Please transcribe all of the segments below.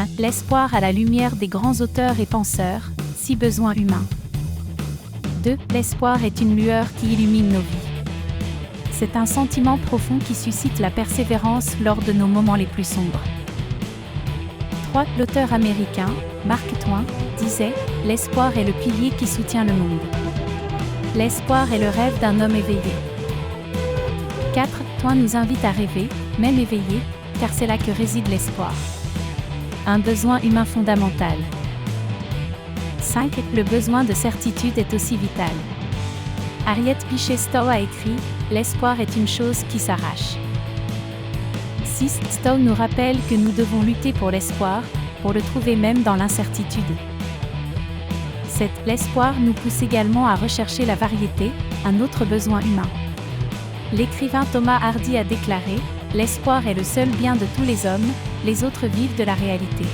1. L'espoir à la lumière des grands auteurs et penseurs, si besoin humain. 2. L'espoir est une lueur qui illumine nos vies. C'est un sentiment profond qui suscite la persévérance lors de nos moments les plus sombres. 3. L'auteur américain, Mark Twain, disait « L'espoir est le pilier qui soutient le monde. L'espoir est le rêve d'un homme éveillé. » 4. Twain nous invite à rêver, même éveillé, car c'est là que réside l'espoir. Un besoin humain fondamental. 5. Le besoin de certitude est aussi vital. Harriet Beecher Stowe a écrit « L'espoir est une chose qui s'arrache. » 6. Stowe nous rappelle que nous devons lutter pour l'espoir, pour le trouver même dans l'incertitude. 7. L'espoir nous pousse également à rechercher la variété, un autre besoin humain. L'écrivain Thomas Hardy a déclaré « L'espoir est le seul bien de tous les hommes, les autres vivent de la réalité. »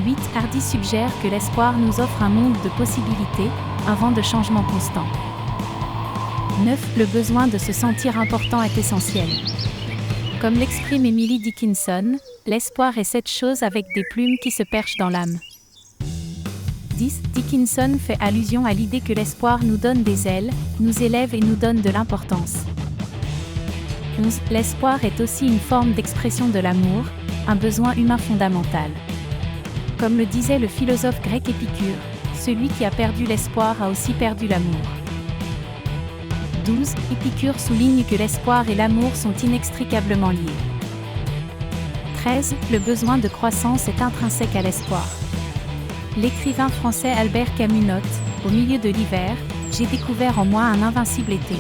8. Hardy suggère que l'espoir nous offre un monde de possibilités, un vent de changement constant. 9. Le besoin de se sentir important est essentiel. Comme l'exprime Emily Dickinson, l'espoir est cette chose avec des plumes qui se perchent dans l'âme. 10. Dickinson fait allusion à l'idée que l'espoir nous donne des ailes, nous élève et nous donne de l'importance. 11. L'espoir est aussi une forme d'expression de l'amour, un besoin humain fondamental. Comme le disait le philosophe grec Épicure, celui qui a perdu l'espoir a aussi perdu l'amour. 12. Épicure souligne que l'espoir et l'amour sont inextricablement liés. 13. Le besoin de croissance est intrinsèque à l'espoir. L'écrivain français Albert Camus note « Au milieu de l'hiver, j'ai découvert en moi un invincible été. »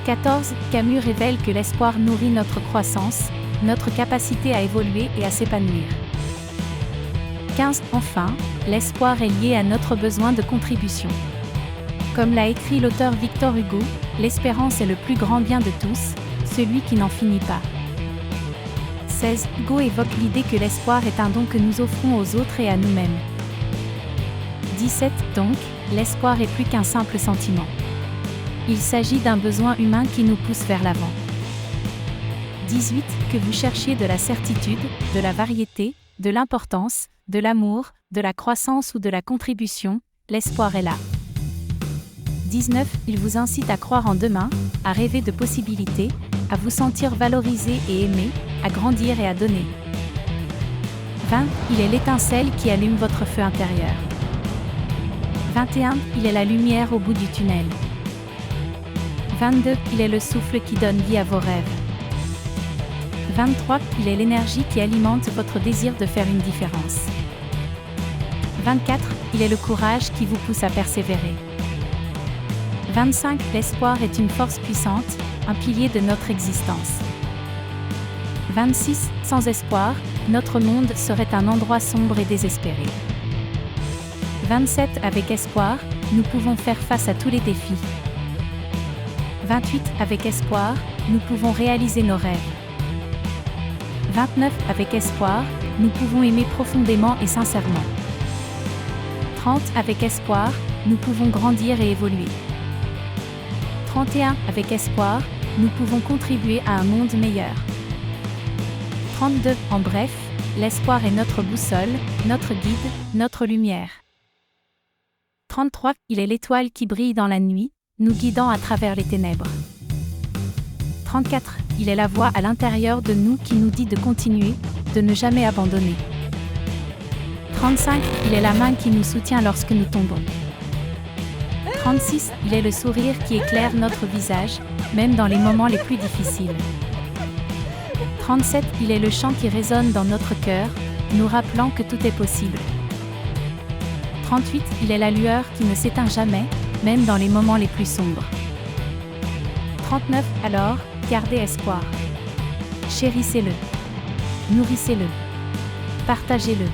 14. Camus révèle que l'espoir nourrit notre croissance, notre capacité à évoluer et à s'épanouir. 15. Enfin, l'espoir est lié à notre besoin de contribution. Comme l'a écrit l'auteur Victor Hugo, l'espérance est le plus grand bien de tous, celui qui n'en finit pas. 16. Hugo évoque l'idée que l'espoir est un don que nous offrons aux autres et à nous-mêmes. 17. Donc, l'espoir est plus qu'un simple sentiment. Il s'agit d'un besoin humain qui nous pousse vers l'avant. 18. Que vous cherchiez de la certitude, de la variété, de l'importance, de l'amour, de la croissance ou de la contribution, l'espoir est là. 19. Il vous incite à croire en demain, à rêver de possibilités, à vous sentir valorisé et aimé, à grandir et à donner. 20. Il est l'étincelle qui allume votre feu intérieur. 21. Il est la lumière au bout du tunnel. 22. Il est le souffle qui donne vie à vos rêves. 23. Il est l'énergie qui alimente votre désir de faire une différence. 24. Il est le courage qui vous pousse à persévérer. 25. L'espoir est une force puissante, un pilier de notre existence. 26. Sans espoir, notre monde serait un endroit sombre et désespéré. 27. Avec espoir, nous pouvons faire face à tous les défis. 28. Avec espoir, nous pouvons réaliser nos rêves. 29. Avec espoir, nous pouvons aimer profondément et sincèrement. 30. Avec espoir, nous pouvons grandir et évoluer. 31. Avec espoir, nous pouvons contribuer à un monde meilleur. 32. En bref, l'espoir est notre boussole, notre guide, notre lumière. 33. Il est l'étoile qui brille dans la nuit, nous guidant à travers les ténèbres. 34. Il est la voix à l'intérieur de nous qui nous dit de continuer, de ne jamais abandonner. 35. Il est la main qui nous soutient lorsque nous tombons. 36. Il est le sourire qui éclaire notre visage, même dans les moments les plus difficiles. 37. Il est le chant qui résonne dans notre cœur, nous rappelant que tout est possible. 38. Il est la lueur qui ne s'éteint jamais, même dans les moments les plus sombres. 39. Alors, gardez espoir. Chérissez-le. Nourrissez-le. Partagez-le.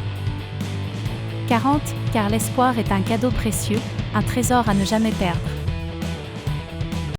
40. Car l'espoir est un cadeau précieux, un trésor à ne jamais perdre.